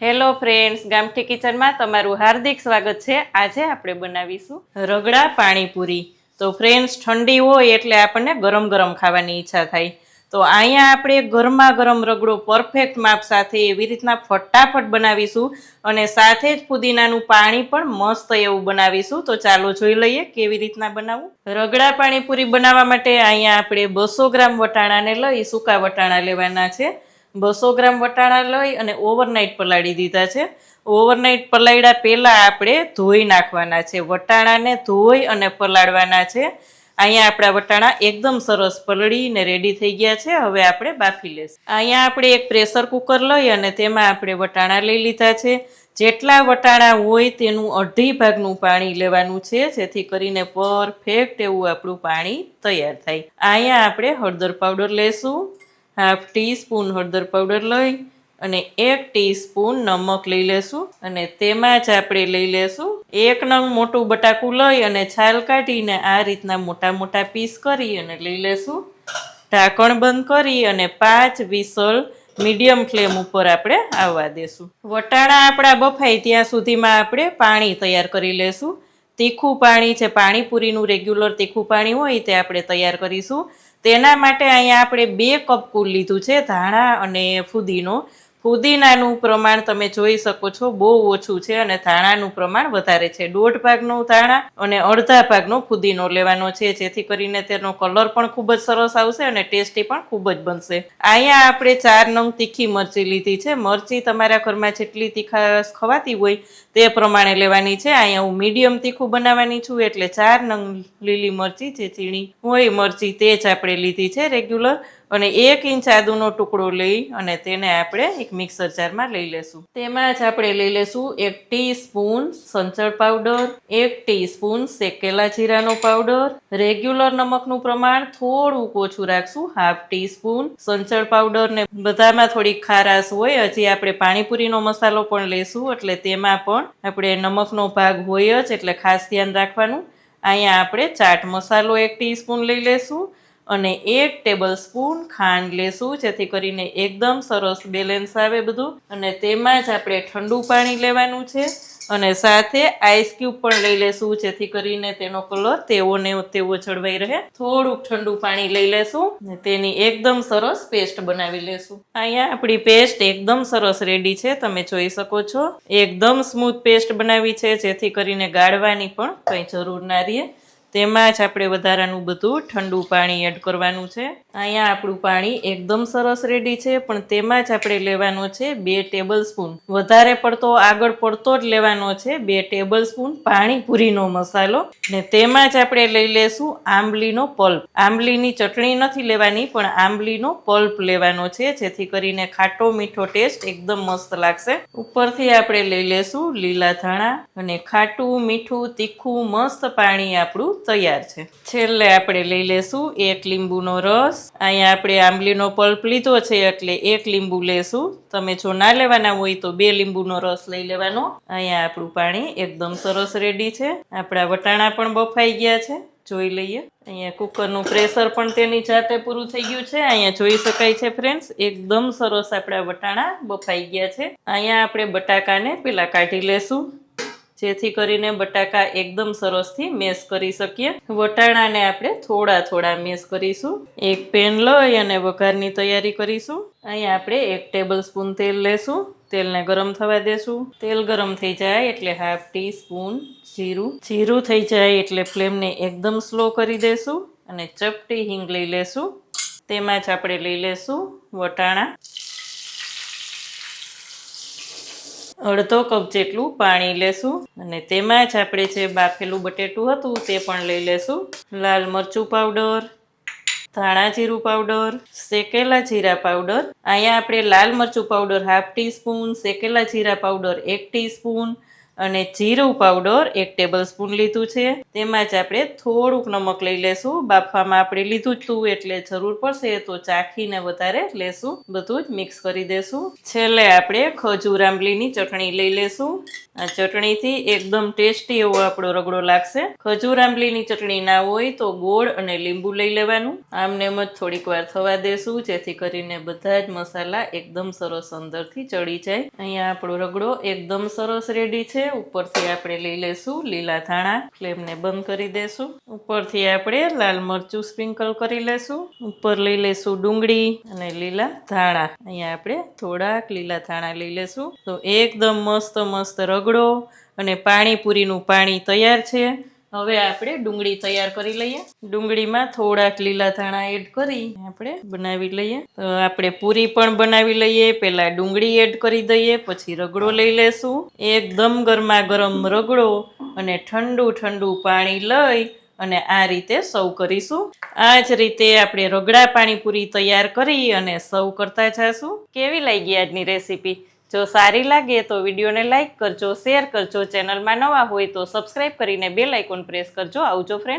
Hello friends, ગામઠી કિચનમાં તમારું હાર્દિક સ્વાગત છે. આજે આપણે બનાવીશું રગડા પાણીપુરી. તો ફ્રેન્ડ્સ, ઠંડી હોય એટલે આપણને ગરમ ગરમ ખાવાની ઈચ્છા થાય. તો અહીંયા આપણે ગરમા ગરમ રગડો પરફેક્ટ માપ સાથે એવી રીતના ફટાફટ બનાવીશું અને સાથે જ પુદીનાનું પાણી પણ મસ્ત એવું બનાવીશું. તો ચાલો જોઈ લઈએ કેવી રીતના બનાવવું. રગડા પાણીપુરી બનાવવા માટે અહીંયા આપણે 200 ગ્રામ વટાણાને લઈ સૂકા વટાણા લેવાના છે. 200 ગ્રામ વટાણા લઈ અને ઓવરનાઇટ પલાળી દીધા છે. ઓવરનાઇટ પલાળ્યા પહેલાં આપણે ધોઈ નાખવાના છે. વટાણાને ધોઈ અને પલાળવાના છે. અહીંયા આપણા વટાણા એકદમ સરસ પલળીને રેડી થઈ ગયા છે. હવે આપણે બાફી લઈશું. અહીંયા આપણે એક પ્રેશર કુકર લઈ અને તેમાં આપણે વટાણા લઈ લીધા છે. જેટલા વટાણા હોય તેનું અડધી ભાગનું પાણી લેવાનું છે, જેથી કરીને પરફેક્ટ એવું આપણું પાણી તૈયાર થાય. અહીંયા આપણે હળદર પાવડર લેશું. 1/2 ટીસ્પૂન હળદર પાવડર લઈ અને 1 ટીસ્પૂન નમક લઈ લેશું અને તેમાં જ આપણે લઈ લેશું 1 નંગ મોટું બટાકું લઈ અને છાલ કાઢીને આ રીતના મોટા મોટા પીસ કરી અને લઈ લેશું. ઢાંકણ બંધ કરી અને 5 વિસલ મીડિયમ ફ્લેમ ઉપર આપણે આવવા દેશું. વટાણા આપણા બફાય ત્યાં સુધીમાં આપણે પાણી તૈયાર કરી લેશું. તીખું પાણી છે, પાણીપુરીનું રેગ્યુલર તીખું પાણી હોય તે આપણે તૈયાર કરીશું. તેના માટે અહીંયા આપણે 2 કપ કુલ લીધું છે ધાણા અને ફુદીનો. ફુદીનાનું પ્રમાણ તમે જોઈ શકો છો બહુ ઓછું છે અને ધાણાનું પ્રમાણ વધારે છે. 1/2 ભાગનો ધાણા અને અડધા ભાગનો ફુદીનો લેવાનો છે, જેથી કરીને તેનો કલર પણ ખૂબ જ સરસ આવશે અને ટેસ્ટી પણ ખૂબ જ બનશે. અહીંયા આપણે 4 નંગ તીખી મરચી લીધી છે. મરચી તમારા ઘરમાં જેટલી તીખાશ ખવાતી હોય તે પ્રમાણે લેવાની છે. અહીંયા હું મીડિયમ તીખું બનાવવાની છું એટલે 4 નંગ લીલી મરચી, જે ઝીણી હોય મરચી તે જ આપણે લીધી છે રેગ્યુલર. અને 1 ઇંચ આદુનો ટુકડો લઈ અને તેને આપણે એક મિક્સર જારમાં લઈ લેશું. તેમાં જ આપણે લઈ લેશું 1 ટીસ્પૂન સંચળ પાવડર, 1 ટીસ્પૂન શેકેલા જીરાનો પાવડર. રેગ્યુલર નમકનું પ્રમાણ થોડું ઓછું રાખશું, 1/2 ટીસ્પૂન સંચળ પાવડર. ને બધામાં થોડી ખારાશ હોય, હજી આપણે પાણીપુરીનો મસાલો પણ લેશું એટલે તેમાં પણ આપણે નમકનો ભાગ હોય જ, એટલે ખાસ ધ્યાન રાખવાનું. અહીંયા આપણે ચાટ મસાલો 1 ટીસ્પૂન લઈ લેશું અને 1 ટેબલ સ્પૂન ખાંડ લેશું, જેથી કરીને એકદમ સરસ બેલેન્સ આવે બધું. અને તેમાં જ આપણે ઠંડુ પાણી લેવાનું છે અને સાથે આઈસ ક્યુબ પણ લઈ લેશું, જેથી કરીને તેનો કલર તેવો ને તેવો જળવાઈ રહે. થોડુંક ઠંડુ પાણી લઈ લેશું અને તેની એકદમ સરસ પેસ્ટ બનાવી લેશું. અહીંયા આપણી પેસ્ટ એકદમ સરસ રેડી છે, તમે જોઈ શકો છો. એકદમ સ્મૂથ પેસ્ટ બનાવી છે, જેથી કરીને ગાળવાની પણ કંઈ જરૂર ના રહે. તેમાં જ આપણે વધારાનું બધું ઠંડુ પાણી એડ કરવાનું છે. અહીંયા આપણું પાણી એકદમ સરસ રેડી છે, પણ તેમાં જ આપણે લેવાનો છે 2 ટેબલ સ્પૂન, વધારે પડતો આગળ પડતો જ લેવાનો છે, 2 ટેબલ સ્પૂન પાણીપુરીનો મસાલો. ને તેમાં જ આપણે લઈ લેશું આંબલીનો પલ્પ. આંબલીની ચટણી નથી લેવાની, પણ આંબલીનો પલ્પ લેવાનો છે, જેથી કરીને ખાટો મીઠો ટેસ્ટ એકદમ મસ્ત લાગશે. ઉપરથી આપણે લઈ લેશું લીલા ધાણા અને ખાટું મીઠું તીખું મસ્ત પાણી આપણું તૈયાર છે. છેલ્લે આપણે લઈ લેશું 1 લીંબુનો રસ. અહીંયા આપણે આંબલીનો પલ્પ લીધો છે એટલે 1 લીંબુ લેશું. તમે જો ના લેવાના હોય તો 2 લીંબુનો રસ લઈ લેવાનો. અહીંયા આપણું પાણી એકદમ સરસ રેડી છે. આપણા વટાણા પણ બફાઈ ગયા છે, જોઈ લઈએ. અહીંયા કુકરનું પ્રેશર પણ તેની જાતે પૂરું થઈ ગયું છે. અહીંયા જોઈ શકાય છે ફ્રેન્ડ્સ, એકદમ સરસ આપણા વટાણા બફાઈ ગયા છે. અહીંયા આપણે બટાકાને પેલા કાઢી લેશું, જેથી કરીને બટાકા એકદમ સરસથી મેશ કરી શકીએ. વટાણાને આપણે થોડા થોડા મેશ કરીશું. એક પેન લઈ અને વઘારની તૈયારી કરીશું. અહીંયા આપણે 1 ટેબલ સ્પૂન તેલ લેશું. તેલને ગરમ થવા દેશું. તેલ ગરમ થઈ જાય એટલે 1/2 ટીસ્પૂન જીરું. જીરું થઈ જાય એટલે ફ્લેમને એકદમ સ્લો કરી દેશું અને ચપટી હિંગ લઈ લેશું. તેમાં જ આપણે લઈ લેશું વટાણા. અડધો કપ જેટલું પાણી લેશું અને તેમાં જ આપણે જે બાફેલું બટેટું હતું તે પણ લઈ લેશું. લાલ મરચું પાવડર, ધાણા જીરું પાવડર, શેકેલા જીરા પાવડર. અહીંયા આપણે લાલ મરચું પાવડર 1/2 ટીસ્પૂન, શેકેલા જીરા પાવડર 1 ટીસ્પૂન અને જીરું પાવડર 1 ટેબલ સ્પૂન લીધું છે. તેમાં જ આપણે થોડુંક નમક લઈ લેશું. બાફવામાં આપણે લીધું જ હતું એટલે જરૂર પડશે તો ચાખીને વધારે લેશું. બધું જ મિક્સ કરી દેશું. છેલ્લે આપણે ખજૂર આંબલીની ચટણી લઈ લેશું. આ ચટણીથી એકદમ ટેસ્ટી એવો આપણો રગડો લાગશે. ખજૂર આંબલીની ચટણી ના હોય તો ગોળ અને લીંબુ લઈ લેવાનું. આમને એમ જ થોડીક વાર થવા દેશું જેથી કરીને બધા જ મસાલા એકદમ સરસ અંદરથી ચડી જાય. અહીંયા આપણો રગડો એકદમ સરસ રેડી છે. ઉપરથી આપણે લઈ લેશું લીલા ધાણા. ફ્લેમને બંધ કરી દેશું. ઉપરથી આપણે લાલ મરચું સ્પ્રિંકલ કરી લેશું. ઉપર લઈ લેશું ડુંગળી અને લીલા ધાણા. અહીંયા આપણે થોડાક લીલા ધાણા લઈ લેશું. તો એકદમ મસ્ત રગડો અને પાણીપુરીનું પાણી તૈયાર છે. હવે આપણે ડુંગળી તૈયાર કરી લઈએ. ડુંગળીમાં થોડાક લીલા ધાણા એડ કરી આપણે બનાવી લઈએ. તો આપણે પૂરી પણ બનાવી લઈએ. પહેલા ડુંગળી એડ કરી દઈએ, પછી રગડો લઈ લેશું. એકદમ ગરમા ગરમ રગડો અને ઠંડુ પાણી લઈ અને આ રીતે સર્વ કરીશું. આ જ રીતે આપણે રગડા પાણીપુરી તૈયાર કરી અને સર્વ કરતા જશું. કેવી લાગી આજની રેસીપી? જો સારી લાગે તો વિડીયોને લાઇક કરજો, શેર કરજો. ચેનલમાં નવા હોય તો સબસ્ક્રાઈબ કરીને બેલ આઇકોન પ્રેસ કરજો. આવજો ફ્રેન્ડ.